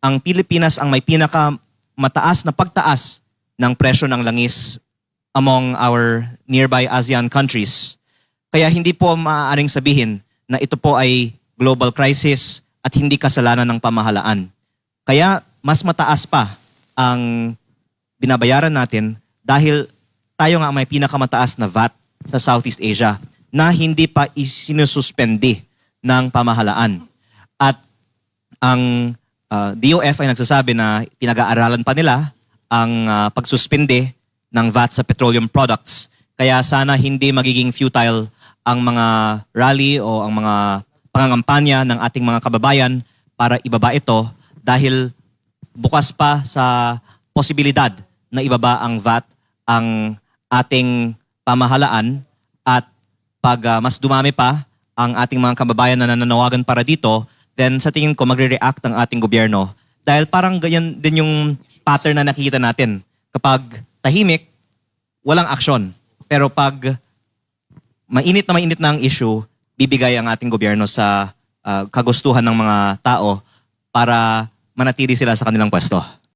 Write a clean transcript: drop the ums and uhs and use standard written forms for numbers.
ang Pilipinas ang may pinakamataas na pagtaas ng presyo ng langis among our nearby ASEAN countries. Kaya hindi po maaaring sabihin na ito po ay global crisis at hindi kasalanan ng pamahalaan. Kaya mas mataas pa ang binabayaran natin dahil tayo nga may pinakamataas na VAT sa Southeast Asia na hindi pa isinususpende ng pamahalaan. At ang DOF ay nagsasabi na pinag-aaralan pa nila ang pagsuspende ng VAT sa petroleum products. Kaya sana hindi magiging futile ang mga rally o ang mga pangangampanya ng ating mga kababayan para ibaba ito dahil bukas pa sa posibilidad na ibaba ang VAT ang ating pamahalaan at pag mas dumami pa ang ating mga kababayan na nananawagan para dito, then sa tingin ko magre-react ang ating gobyerno. Dahil parang ganyan din yung pattern na nakikita natin. Kapag tahimik, walang aksyon. Pero pag mainit na ang issue, bibigay ang ating gobyerno sa kagustuhan ng mga tao para manatili sila sa kanilang pwesto.